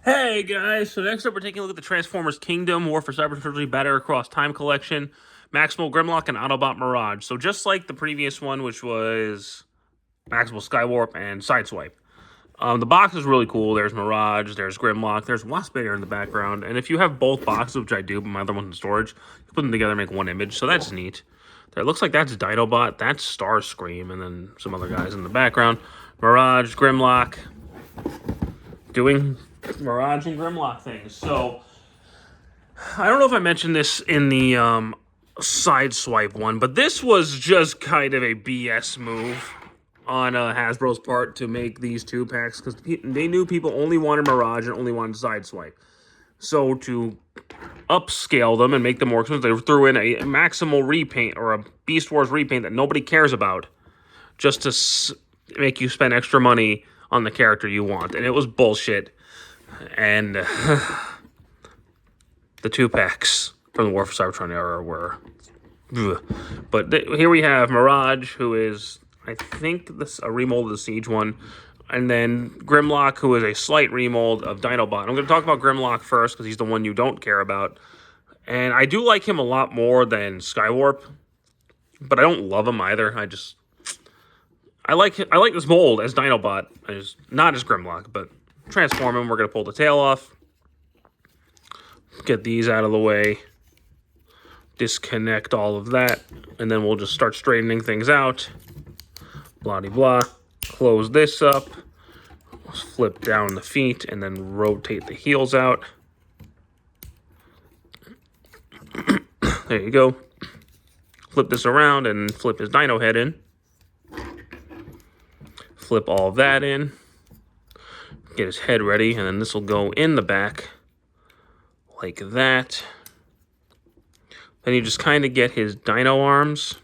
Hey guys, so next up we're taking a look at the Transformers Kingdom, War for Cyber Trilogy, Batter Across Time Collection, Maximal Grimlock, and Autobot Mirage. So just like the previous one, which was Maximal Skywarp and Sideswipe. The box is really cool. There's Mirage, there's Grimlock, there's Waspinator in the background. And if you have both boxes, which I do, but my other one's in storage, you put them together and make one image, so that's neat. It looks like that's Dinobot, that's Starscream, and then some other guys in the background. Mirage, Grimlock, doing Mirage and Grimlock things. So, I don't know if I mentioned this in the Sideswipe one, but this was just kind of a BS move on Hasbro's part to make these two packs, because they knew people only wanted Mirage and only wanted Sideswipe. So, to upscale them and make them more expensive, they threw in a Maximal repaint or a Beast Wars repaint that nobody cares about, just to make you spend extra money on the character you want. And it was bullshit. And the two packs from the War for Cybertron era were... But here we have Mirage, who is, I think, a remold of the Siege one. And then Grimlock, who is a slight remold of Dinobot. I'm going to talk about Grimlock first, because he's the one you don't care about. And I do like him a lot more than Skywarp. But I don't love him either. I like this mold as Dinobot. Not as Grimlock, but transform him. We're going to pull the tail off. Get these out of the way. Disconnect all of that. And then we'll just start straightening things out. Blah-de-blah. Close this up. Flip down the feet and then rotate the heels out. There you go. Flip this around and flip his dino head in. Flip all of that in. Get his head ready, and then this will go in the back like that. Then you just kind of get his dino arms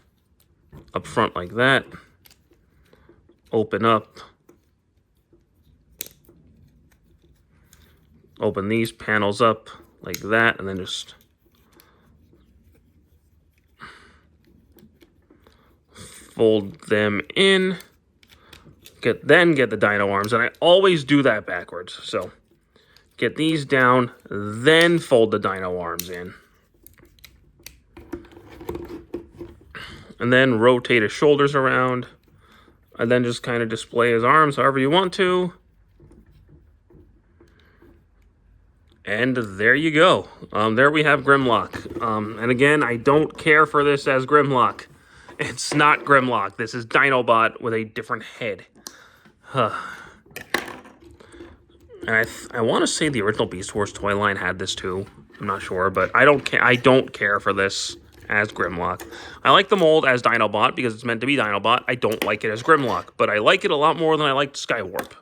up front like that. Open up. Open these panels up like that, and then just fold them in. Then get the dino arms, and I always do that backwards. So get these down, then fold the dino arms in. And then rotate his shoulders around, and then just kind of display his arms however you want to. And there you go. There we have Grimlock. And again, I don't care for this as Grimlock. It's not Grimlock. This is Dinobot with a different head. And I want to say the original Beast Wars toy line had this too. I'm not sure, but I don't care for this as Grimlock. I like the mold as Dinobot because it's meant to be Dinobot. I don't like it as Grimlock, but I like it a lot more than I liked Skywarp.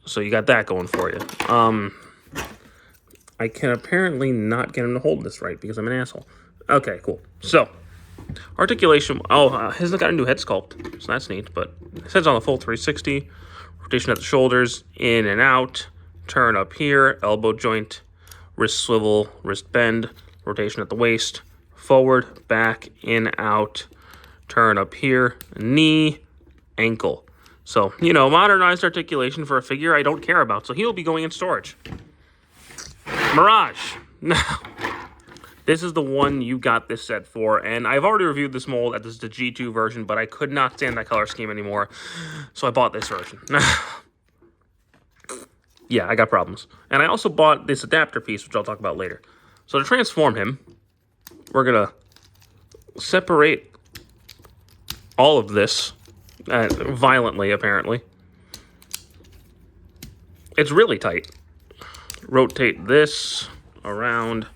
So you got that going for you. I can apparently not get him to hold this right because I'm an asshole. Okay, cool. So, articulation. He's got a new head sculpt, so that's neat. But his head's on the full 360. Rotation at the shoulders, in and out. Turn up here, elbow joint, wrist swivel, wrist bend. Rotation at the waist, forward, back, in, out. Turn up here, knee, ankle. So, modernized articulation for a figure I don't care about. So he'll be going in storage. Mirage. Now, this is the one you got this set for, and I've already reviewed this mold at the G2 version, but I could not stand that color scheme anymore, so I bought this version. Yeah, I got problems. And I also bought this adapter piece, which I'll talk about later. So to transform him, we're going to separate all of this violently, apparently. It's really tight. Rotate this around.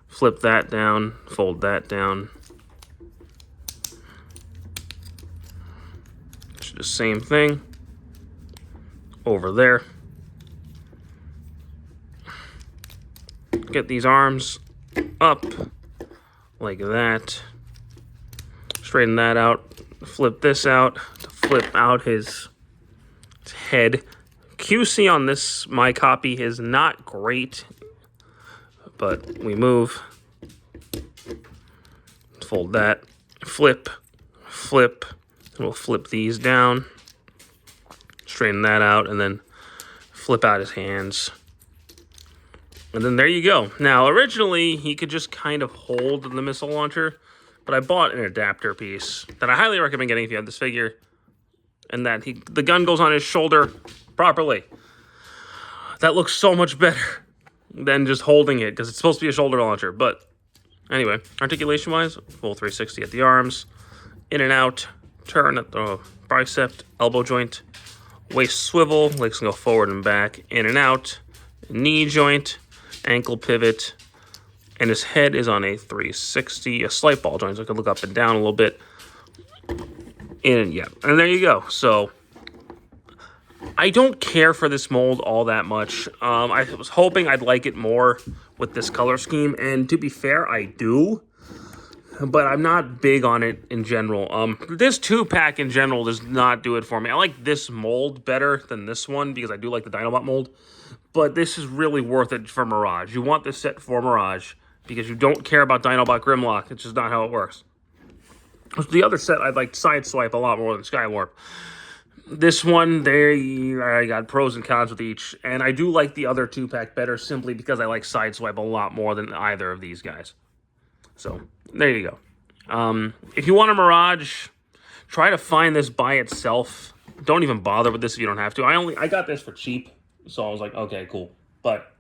Flip that down, fold that down. The same thing over there. Get these arms up like that. Straighten that out. Flip this out to flip out his head. QC on this, my copy, is not great. But we move, fold that, flip, and we'll flip these down, straighten that out, and then flip out his hands. And then there you go. Now, originally, he could just kind of hold the missile launcher, but I bought an adapter piece that I highly recommend getting if you have this figure, and that the gun goes on his shoulder properly. That looks so much better than just holding it, because it's supposed to be a shoulder launcher. But anyway, articulation-wise, full 360 at the arms, in and out, turn at the bicep, elbow joint, waist swivel, legs can go forward and back, in and out, knee joint, ankle pivot, and his head is on a 360, a slight ball joint, so I can look up and down a little bit. And yeah, and there you go. So I don't care for this mold all that much. I was hoping I'd like it more with this color scheme, and to be fair, I do. But I'm not big on it in general. This 2-pack in general does not do it for me. I like this mold better than this one because I do like the Dinobot mold. But this is really worth it for Mirage. You want this set for Mirage because you don't care about Dinobot Grimlock. It's just not how it works. The other set I'd like Sideswipe a lot more than Skywarp. This one, I got pros and cons with each. And I do like the other 2-pack better simply because I like Sideswipe a lot more than either of these guys. So, there you go. If you want a Mirage, try to find this by itself. Don't even bother with this if you don't have to. I got this for cheap. So I was like, okay, cool. But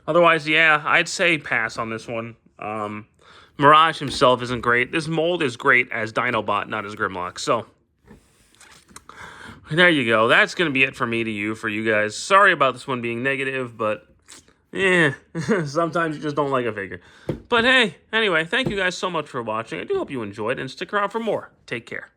otherwise, yeah, I'd say pass on this one. Mirage himself isn't great. This mold is great as Dinobot, not as Grimlock. So there you go. That's going to be it for me to you, for you guys. Sorry about this one being negative, but yeah, sometimes you just don't like a figure. But hey, anyway, thank you guys so much for watching. I do hope you enjoyed, and stick around for more. Take care.